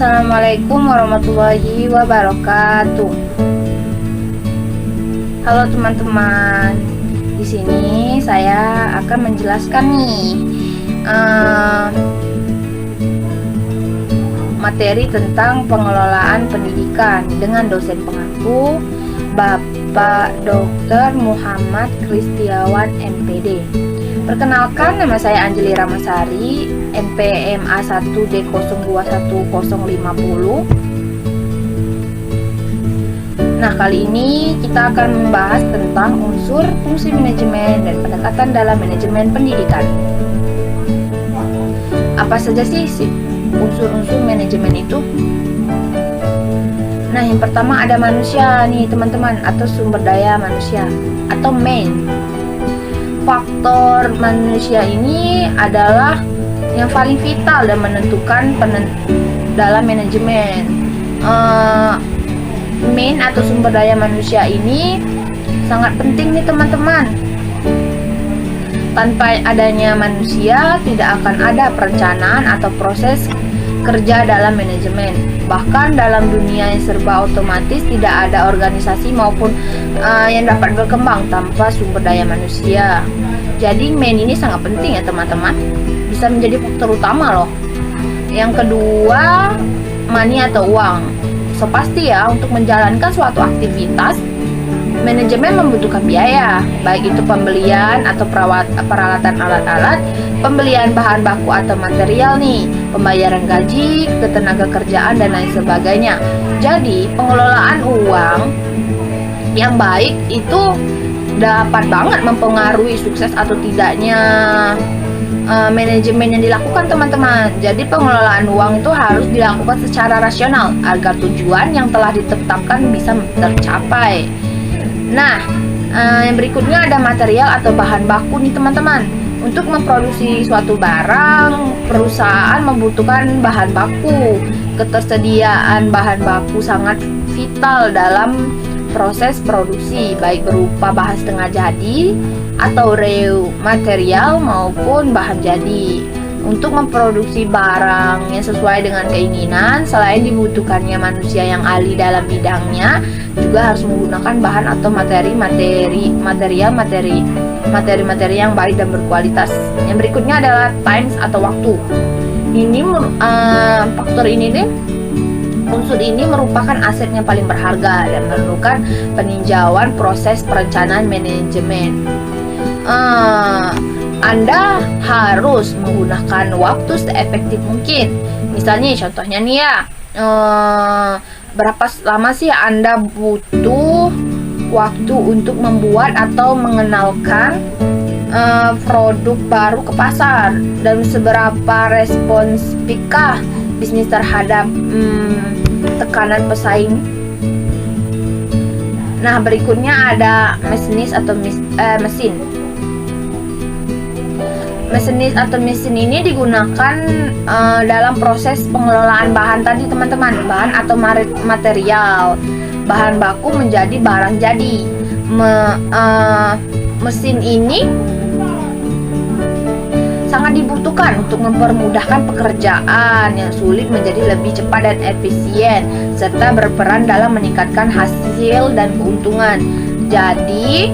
Assalamualaikum warahmatullahi wabarakatuh. Halo teman-teman, di sini saya akan menjelaskan nih materi tentang pengelolaan pendidikan dengan dosen pengampu Bapak Dr. Muhammad Kristiawan MPD. Perkenalkan, nama saya Anjeli Ramasari, NPMA 1D021050. Nah, kali ini kita akan membahas tentang unsur fungsi manajemen dan pendekatan dalam manajemen pendidikan. Apa saja sih unsur-unsur manajemen itu? Nah, yang pertama ada manusia nih teman-teman, atau sumber daya manusia atau main. Faktor manusia ini adalah yang paling vital dan menentukan dalam manajemen. Main atau sumber daya manusia ini sangat penting nih teman-teman. Tanpa adanya manusia, tidak akan ada perencanaan atau proses kerja dalam manajemen. Bahkan dalam dunia yang serba otomatis, tidak ada organisasi maupun yang dapat berkembang tanpa sumber daya manusia. Jadi main ini sangat penting ya teman-teman, bisa menjadi faktor utama loh. Yang kedua, money atau uang. So pasti ya, untuk menjalankan suatu aktivitas, manajemen membutuhkan biaya, baik itu pembelian atau peralatan alat-alat, pembelian bahan baku atau material nih, pembayaran gaji, ketenaga kerjaan, dan lain sebagainya. Jadi pengelolaan uang yang baik itu dapat banget mempengaruhi sukses atau tidaknya manajemen yang dilakukan teman-teman. Jadi pengelolaan uang itu harus dilakukan secara rasional agar tujuan yang telah ditetapkan bisa tercapai. Nah, yang berikutnya ada material atau bahan baku nih teman-teman. Untuk memproduksi suatu barang, perusahaan membutuhkan bahan baku. Ketersediaan bahan baku sangat vital dalam proses produksi, baik berupa bahan setengah jadi atau raw material maupun bahan jadi. Untuk memproduksi barang yang sesuai dengan keinginan, selain dibutuhkannya manusia yang ahli dalam bidangnya, juga harus menggunakan bahan atau materi yang baik dan berkualitas. Yang berikutnya adalah times atau waktu. Unsur ini merupakan aset yang paling berharga dan memerlukan peninjauan proses perencanaan manajemen. Anda harus menggunakan waktu seefektif mungkin. Misalnya, contohnya nih ya, berapa lama sih Anda butuh waktu untuk membuat atau mengenalkan produk baru ke pasar, dan seberapa responsifikah bisnis terhadap tekanan pesaing. Nah, berikutnya ada masinis atau mesin. Masinis atau mesin ini digunakan dalam proses pengelolaan bahan tadi teman-teman, bahan atau material, bahan baku menjadi barang jadi. Mesin ini sangat dibutuhkan untuk mempermudahkan pekerjaan yang sulit menjadi lebih cepat dan efisien, serta berperan dalam meningkatkan hasil dan keuntungan. Jadi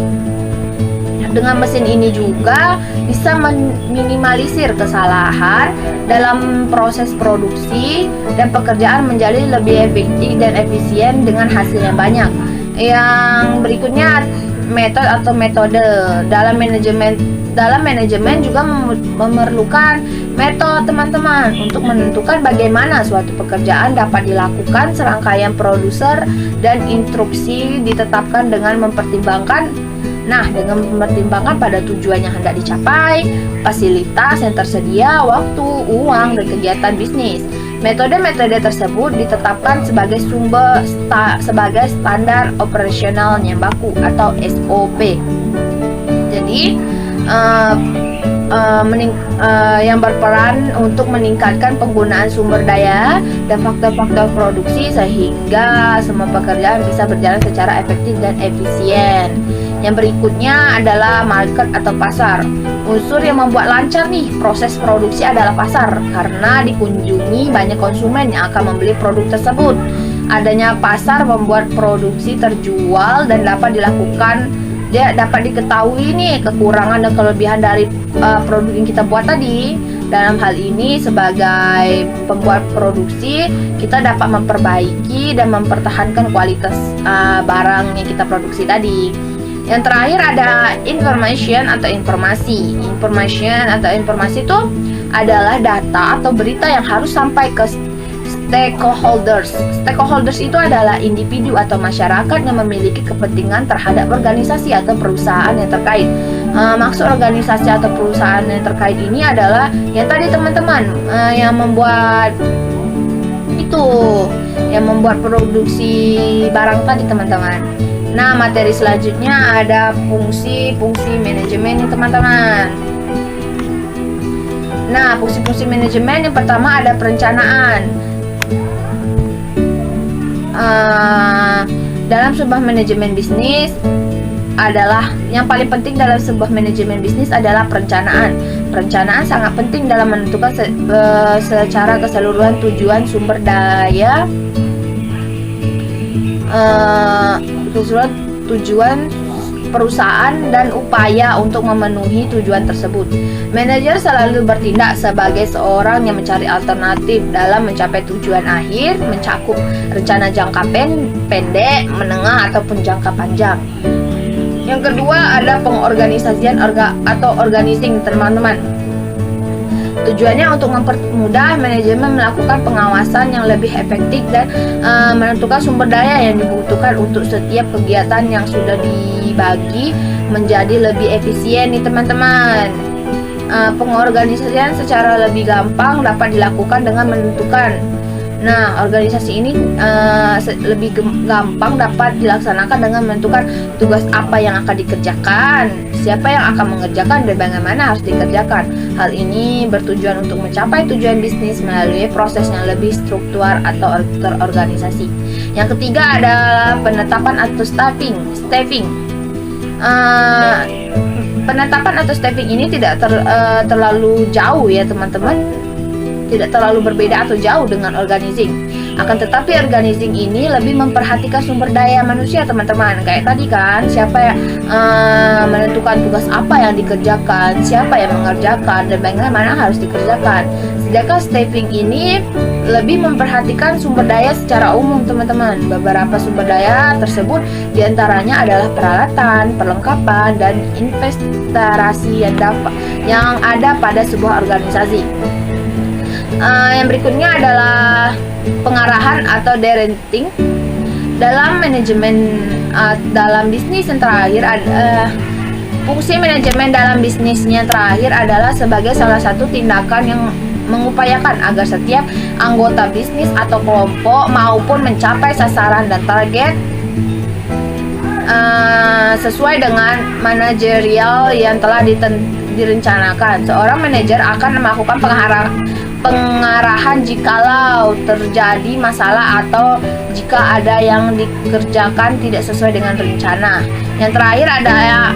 dengan mesin ini juga bisa meminimalisir kesalahan dalam proses produksi, dan pekerjaan menjadi lebih efektif dan efisien dengan hasil yang banyak. Yang berikutnya metode dalam manajemen juga memerlukan metode teman-teman untuk menentukan bagaimana suatu pekerjaan dapat dilakukan. Serangkaian prosedur dan instruksi ditetapkan dengan mempertimbangkan pada tujuan yang hendak dicapai, fasilitas yang tersedia, waktu, uang, dan kegiatan bisnis. Metode-metode tersebut ditetapkan sebagai standar operasional yang baku atau SOP. Jadi yang berperan untuk meningkatkan penggunaan sumber daya dan faktor-faktor produksi sehingga semua pekerjaan bisa berjalan secara efektif dan efisien. Yang berikutnya adalah market atau pasar. Unsur yang membuat lancar nih proses produksi adalah pasar, karena dikunjungi banyak konsumen yang akan membeli produk tersebut. Adanya pasar membuat produksi terjual dan dapat diketahui nih kekurangan dan kelebihan dari produk yang kita buat tadi. Dalam hal ini sebagai pembuat produksi, kita dapat memperbaiki dan mempertahankan kualitas barang yang kita produksi tadi. Yang terakhir ada information atau informasi. Information atau informasi itu adalah data atau berita yang harus sampai ke stakeholders. Stakeholders itu adalah individu atau masyarakat yang memiliki kepentingan terhadap organisasi atau perusahaan yang terkait. Maksud organisasi atau perusahaan yang terkait ini adalah yang tadi teman-teman yang membuat produksi barang tadi teman-teman. Nah, materi selanjutnya ada fungsi-fungsi manajemen nih teman-teman. Nah, fungsi-fungsi manajemen yang pertama ada perencanaan. Dalam sebuah manajemen bisnis adalah yang paling penting dalam sebuah manajemen bisnis adalah perencanaan. Perencanaan sangat penting dalam menentukan secara keseluruhan tujuan sumber daya, tujuan perusahaan dan upaya untuk memenuhi tujuan tersebut. Manajer selalu bertindak sebagai seorang yang mencari alternatif dalam mencapai tujuan akhir, mencakup rencana jangka pendek, menengah ataupun jangka panjang. Yang kedua ada pengorganisasian atau organizing teman-teman. Tujuannya untuk mempermudah manajemen melakukan pengawasan yang lebih efektif dan menentukan sumber daya yang dibutuhkan untuk setiap kegiatan yang sudah dibagi menjadi lebih efisien nih teman-teman. Pengorganisasian secara lebih gampang dapat dilakukan dengan menentukan. Nah, organisasi ini lebih gampang dapat dilaksanakan dengan menentukan tugas apa yang akan dikerjakan, siapa yang akan mengerjakan, dan bagaimana harus dikerjakan. Hal ini bertujuan untuk mencapai tujuan bisnis melalui proses yang lebih struktural atau terorganisasi. Yang ketiga adalah penetapan atau staffing. Penetapan atau staffing ini tidak terlalu jauh ya teman-teman, tidak terlalu berbeda atau jauh dengan organizing. Akan tetapi organizing ini lebih memperhatikan sumber daya manusia teman-teman. Kayak tadi kan, siapa yang menentukan tugas apa yang dikerjakan, siapa yang mengerjakan, dan bagaimana harus dikerjakan. Sedangkan staffing ini lebih memperhatikan sumber daya secara umum teman-teman. Beberapa sumber daya tersebut diantaranya adalah peralatan, perlengkapan, dan investasi yang ada pada sebuah organisasi. Yang berikutnya adalah pengarahan atau directing. Dalam manajemen dalam bisnis yang terakhir fungsi manajemen dalam bisnisnya terakhir adalah sebagai salah satu tindakan yang mengupayakan agar setiap anggota bisnis atau kelompok maupun mencapai sasaran dan target sesuai dengan manajerial yang telah direncanakan. Seorang manajer akan melakukan pengarahan jikalau terjadi masalah atau jika ada yang dikerjakan tidak sesuai dengan rencana. Yang terakhir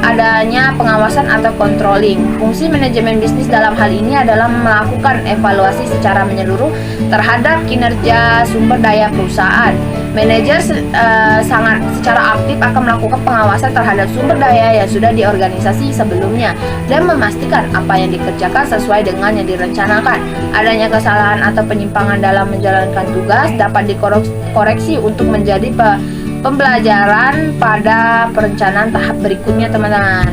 adanya pengawasan atau controlling. Fungsi manajemen bisnis dalam hal ini adalah melakukan evaluasi secara menyeluruh terhadap kinerja sumber daya perusahaan. Manajer secara aktif akan melakukan pengawasan terhadap sumber daya yang sudah di organisasi sebelumnya dan memastikan apa yang dikerjakan sesuai dengan yang direncanakan. Adanya kesalahan atau penyimpangan dalam menjalankan tugas dapat dikoreksi untuk menjadi pembelajaran pada perencanaan tahap berikutnya teman-teman.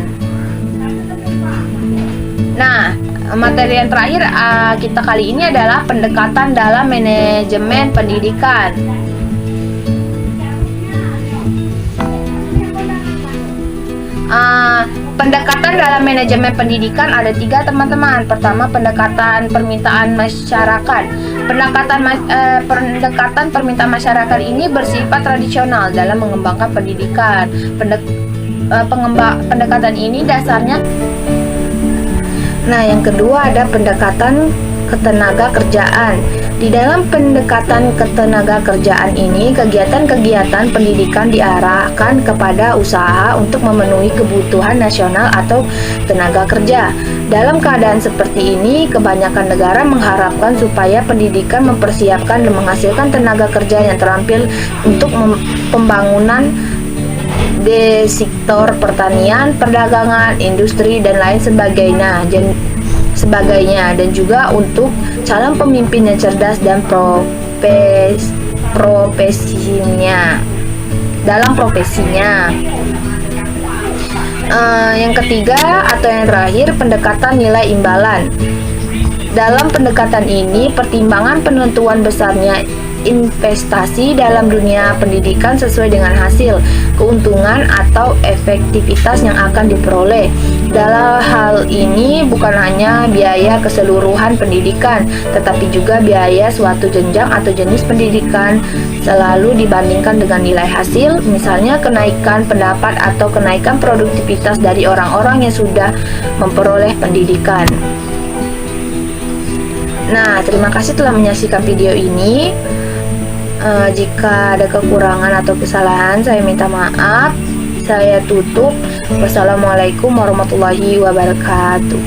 Nah, materi yang terakhir kita kali ini adalah pendekatan dalam manajemen pendidikan. Pendekatan dalam manajemen pendidikan ada 3 teman-teman. Pertama, pendekatan permintaan masyarakat. Pendekatan permintaan masyarakat ini bersifat tradisional dalam mengembangkan pendidikan. Pendekatan ini dasarnya. Nah, yang kedua ada pendekatan ketenaga kerjaan. Di dalam pendekatan ketenaga kerjaan ini, kegiatan-kegiatan pendidikan diarahkan kepada usaha untuk memenuhi kebutuhan nasional atau tenaga kerja. Dalam keadaan seperti ini, kebanyakan negara mengharapkan supaya pendidikan mempersiapkan dan menghasilkan tenaga kerja yang terampil untuk pembangunan di sektor pertanian, perdagangan, industri, dan lain sebagainya, dan juga untuk calon pemimpin yang cerdas dan profesinya. Yang ketiga atau yang terakhir, pendekatan nilai imbalan. Dalam pendekatan ini, pertimbangan penentuan besarnya investasi dalam dunia pendidikan sesuai dengan hasil, keuntungan, atau efektivitas yang akan diperoleh. Dalam hal ini bukan hanya biaya keseluruhan pendidikan, tetapi juga biaya suatu jenjang atau jenis pendidikan selalu dibandingkan dengan nilai hasil, misalnya kenaikan pendapat atau kenaikan produktivitas dari orang-orang yang sudah memperoleh pendidikan. Nah, terima kasih telah menyaksikan video ini. Jika ada kekurangan atau kesalahan, saya minta maaf. Saya tutup. Wassalamualaikum warahmatullahi wabarakatuh.